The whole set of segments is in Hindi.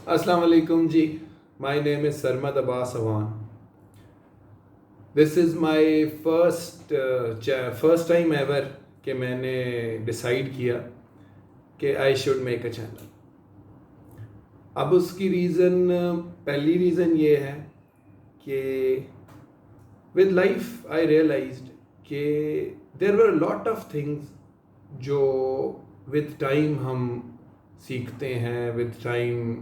अस्सलाम वालेकुम जी. My name is Sarmad Abbas Awan. This is my first time ever कि मैंने डिसाइड किया कि I should make a channel. अब उसकी पहली रीज़न ये है कि विद लाइफ आई रियलाइज्ड कि there were lot of things जो विद टाइम हम सीखते हैं, विद टाइम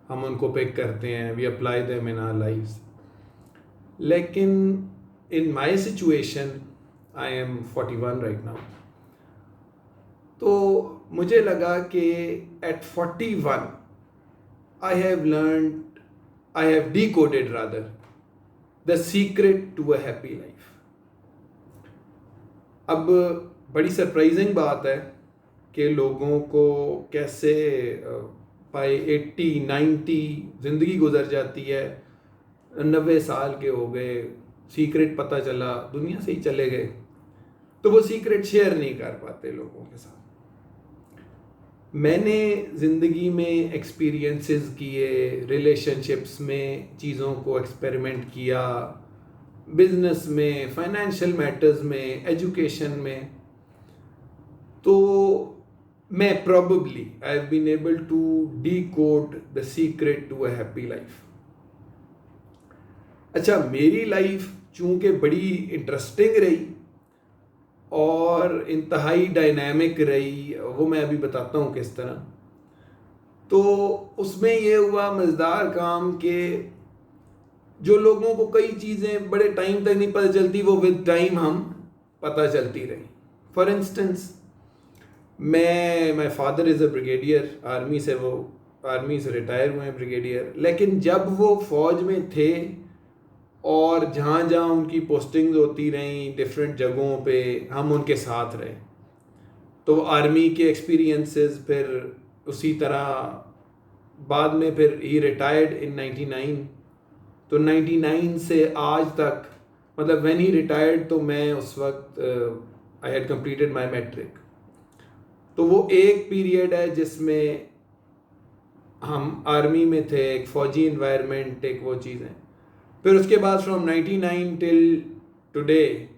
हम उनको पिक करते हैं, we apply them in our lifes. लेकिन in my situation I am 41 right now. तो मुझे लगा कि at 41 I have decoded rather the secret to a happy life. अब बड़ी सरप्राइजिंग बात है कि लोगों को कैसे बाई 80-90 ज़िंदगी गुजर जाती है, 90 साल के हो गए, सीक्रेट पता चला, दुनिया से ही चले गए, तो वो सीक्रेट शेयर नहीं कर पाते लोगों के साथ. मैंने ज़िंदगी में एक्सपीरियंसेस किए, रिलेशनशिप्स में चीज़ों को एक्सपेरिमेंट किया, बिजनेस में, फाइनेंशियल मैटर्स में, एजुकेशन में. तो मैं probably I have been able to decode the secret to a happy life. अच्छा, मेरी लाइफ चूँकि बड़ी इंटरेस्टिंग रही और इंतहाई डायनामिक रही, वो मैं अभी बताता हूँ किस तरह. तो उसमें ये हुआ मज़ेदार काम कि जो लोगों को कई चीज़ें बड़े टाइम तक नहीं पता चलती, वो विद टाइम हम पता चलती रही. For instance, my father is a brigadier, army से रिटायर हुए हैं ब्रिगेडियर. लेकिन जब वो फ़ौज में थे और जहाँ जहाँ उनकी पोस्टिंग्स होती रहीं डिफरेंट जगहों पे, हम उनके साथ रहे. तो आर्मी के एक्सपीरियंसेस फिर उसी तरह बाद में फिर ही रिटायर्ड इन 99. तो 99 से आज तक, मतलब व्हेन ही रिटायर्ड, तो मैं उस वक्त I had completed my matric. तो वो एक पीरियड है जिसमें हम आर्मी में थे, एक फ़ौजी इन्वायरमेंट, एक वो चीज़ें. फिर उसके बाद from 99 till today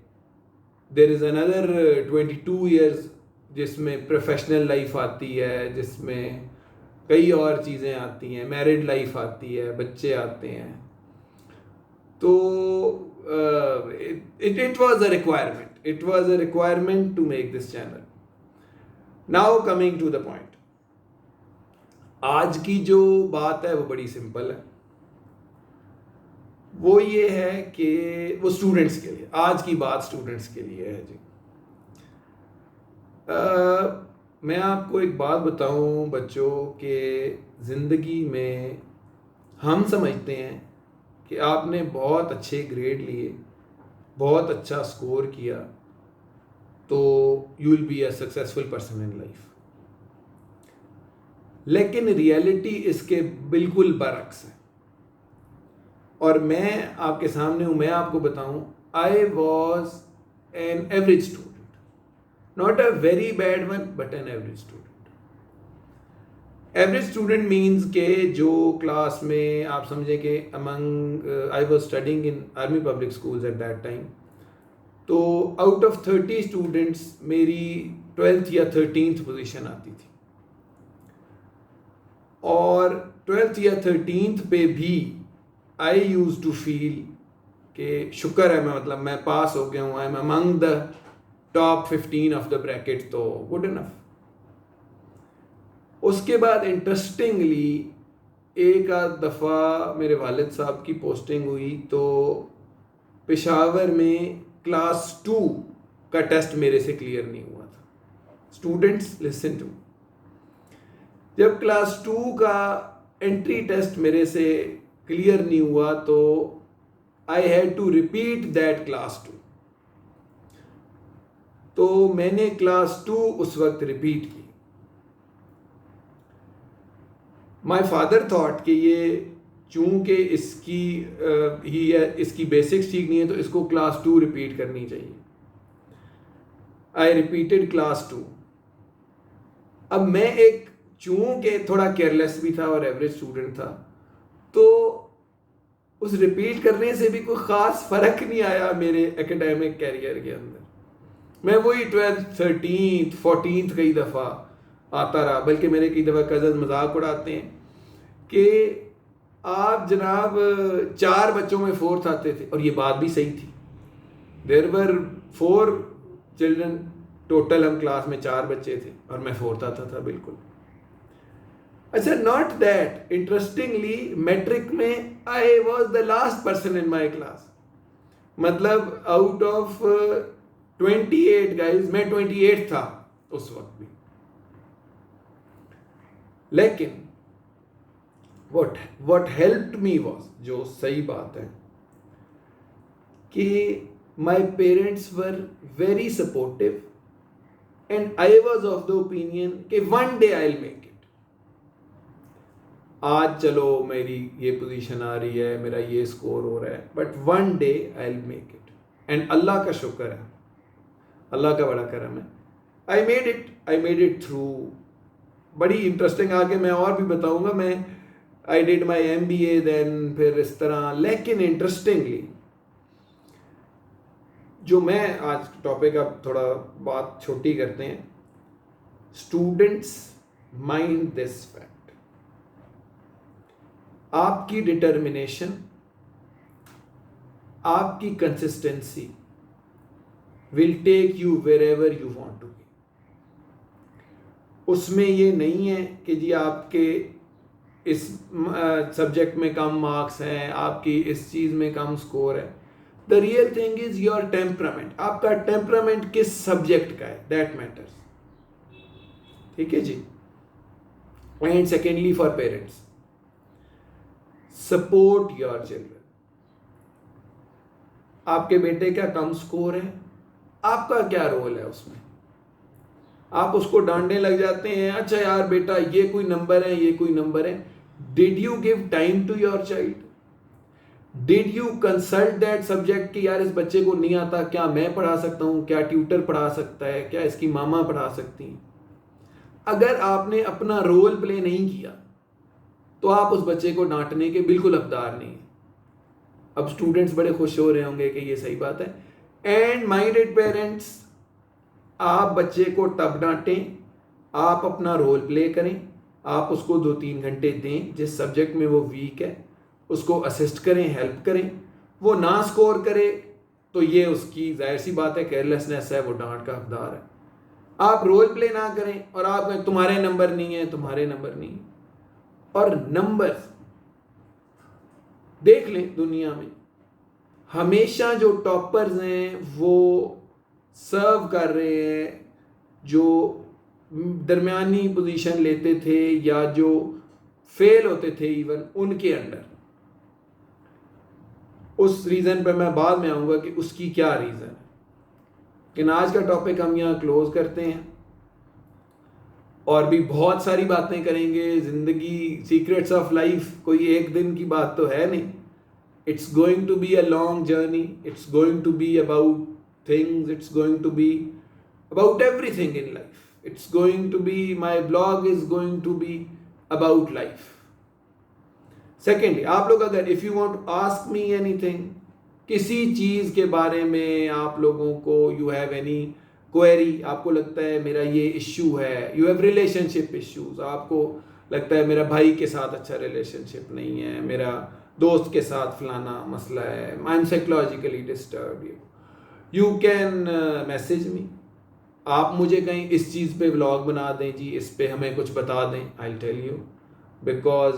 there is another 22 years जिसमें प्रोफेशनल लाइफ आती है, जिसमें कई और चीज़ें आती हैं, मैरिड लाइफ आती है, बच्चे आते हैं. तो it was a requirement to make this channel. Now coming to the point. आज की जो बात है वो बड़ी सिंपल है. वो ये है कि वो स्टूडेंट्स के लिए, आज की बात स्टूडेंट्स के लिए है जी. मैं आपको एक बात बताऊं बच्चों, कि ज़िंदगी में हम समझते हैं कि आपने बहुत अच्छे ग्रेड लिए, बहुत अच्छा स्कोर किया, तो you will be a successful person in life. लेकिन रियलिटी इसके बिल्कुल बरक्स है. और मैं आपके सामने हूँ, मैं आपको बताऊँ, I was an average student, not a very bad one but an average student. Average student means के जो क्लास में आप समझें कि among I was studying in army public schools at that time. तो आउट ऑफ 30 स्टूडेंट्स मेरी 12th या 13th पोजीशन आती थी. और 12th या 13th पे भी आई यूज टू फील कि शुक्र है, मतलब मैं पास हो गया हूँ, I am among the top 15 of the bracket, तो गुड इनफ. उसके बाद इंटरेस्टिंगली एक आध दफ़ा मेरे वालिद साहब की पोस्टिंग हुई, तो पेशावर में क्लास 2 का टेस्ट मेरे से क्लियर नहीं हुआ था. स्टूडेंट्स लिसन टू, जब क्लास 2 का एंट्री टेस्ट मेरे से क्लियर नहीं हुआ, तो I had to repeat that class 2. तो मैंने क्लास 2 उस वक्त रिपीट की. माई फादर थॉट कि ये चूँकि इसकी बेसिक्स ठीक नहीं है, तो इसको क्लास 2 रिपीट करनी चाहिए. I repeated class 2. अब मैं एक चूँकि थोड़ा केयरलेस भी था और एवरेज स्टूडेंट था, तो उस रिपीट करने से भी कोई ख़ास फ़र्क नहीं आया मेरे एकेडमिक कैरियर के अंदर। मैं वही 12th 13th 14th कई दफ़ा आता रहा, बल्कि मेरे कई दफ़ा कज़न मजाक उड़ाते हैं कि आप जनाब 4 बच्चों में 4th आते थे, और ये बात भी सही थी। देयर वर 4 चिल्ड्रन टोटल, हम क्लास में 4 बच्चे थे और मैं 4th आता था बिल्कुल। अच्छा, नॉट दैट, इंटरेस्टिंगली मैट्रिक में I was the last person in my class. मतलब आउट ऑफ 28 गाइज मैं 28 था उस वक्त भी। लेकिन what helped me was, जो सही बात है, कि my parents were very supportive and I was of the opinion कि one day I'll make it। आज चलो मेरी ये पोजीशन आ रही है, मेरा ये स्कोर हो रहा है, but one day I'll make it। And Allah का शुक्र है, अल्लाह का बड़ा करम है, I made it थ्रू। बड़ी इंटरेस्टिंग, आगे मैं और भी बताऊंगा। मैं I did my MBA then, फिर इस तरह। लेकिन इंटरेस्टिंगली जो मैं आज टॉपिक, अब थोड़ा बात छोटी करते हैं, स्टूडेंट्स माइंड दिस फैक्ट, आपकी डिटर्मिनेशन, आपकी consistency will take you wherever you want to be. उसमें ये नहीं है कि जी आपके इस सब्जेक्ट में कम मार्क्स हैं, आपकी इस चीज़ में कम स्कोर है। The real thing is your temperament. आपका टेम्परामेंट किस सब्जेक्ट का है, दैट मैटर्स। ठीक है जी। And secondly, for parents, support your children. आपके बेटे का कम स्कोर है, आपका क्या रोल है उसमें? आप उसको डांटने लग जाते हैं, अच्छा यार बेटा ये कोई नंबर है, ये कोई नंबर है। Did you give time to your child? Did you consult that subject कि यार इस बच्चे को नहीं आता, क्या मैं पढ़ा सकता हूं, क्या ट्यूटर पढ़ा सकता है, क्या इसकी मामा पढ़ा सकती हैं? अगर आपने अपना रोल प्ले नहीं किया तो आप उस बच्चे को डांटने के बिल्कुल हकदार नहीं है। अब स्टूडेंट्स बड़े खुश हो रहे होंगे कि ये सही बात है। एंड माइंडेड पेरेंट्स, आप बच्चे को तब डांटें, आप अपना रोल प्ले करें, आप उसको 2-3 घंटे दें जिस सब्जेक्ट में वो वीक है, उसको असिस्ट करें, हेल्प करें। वो ना स्कोर करे तो ये उसकी जाहिर सी बात है, केयरलेसनेस है, वो डांट का हकदार है। आप रोल प्ले ना करें और आप तुम्हारे नंबर नहीं है, तुम्हारे नंबर नहीं है। और नंबर्स देख लें, दुनिया में हमेशा जो टॉपर्स हैं वो सर्व कर रहे हैं जो दरमियानी पोजीशन लेते थे या जो फेल होते थे इवन उनके अंडर। उस रीज़न पे मैं बाद में आऊँगा कि उसकी क्या रीज़न है। लेकिन आज का टॉपिक हम यहाँ क्लोज करते हैं, और भी बहुत सारी बातें करेंगे। ज़िंदगी, सीक्रेट्स ऑफ लाइफ कोई एक दिन की बात तो है नहीं। It's going to be a long journey. It's going to be about things. It's going to be about everything in life. It's going to be, my blog is going to be about life. Secondly, आप लोग अगर if you want to ask me anything, किसी चीज़ के बारे में आप लोगों को you have any query, आपको लगता है मेरा ये इश्यू है, you have relationship issues, आपको लगता है मेरा भाई के साथ अच्छा रिलेशनशिप नहीं है, मेरा दोस्त के साथ फलाना मसला है, I am psychologically disturb, you can message me. आप मुझे कहीं इस चीज़ पे व्लॉग बना दें जी, इस पे हमें कुछ बता दें, आई टेल यू। बिकॉज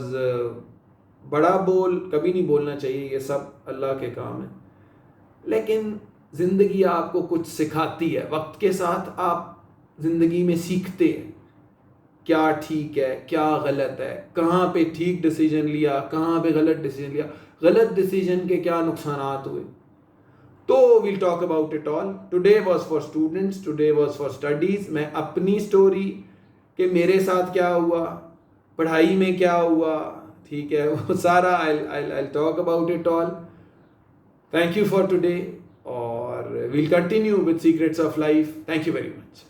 बड़ा बोल कभी नहीं बोलना चाहिए, ये सब अल्लाह के काम है। लेकिन ज़िंदगी आपको कुछ सिखाती है, वक्त के साथ आप ज़िंदगी में सीखते हैं क्या ठीक है, क्या गलत है, कहाँ पे ठीक डिसीजन लिया, कहाँ पे गलत डिसीजन लिया, गलत डिसीजन के क्या नुकसानात हुए। तो we'll talk about it all. Today was for students, today was for studies. मैं अपनी स्टोरी कि मेरे साथ क्या हुआ, पढ़ाई में क्या हुआ, ठीक है, वो सारा I talk about it all. Thank you for today, और we'll continue with secrets of life. Thank you very much.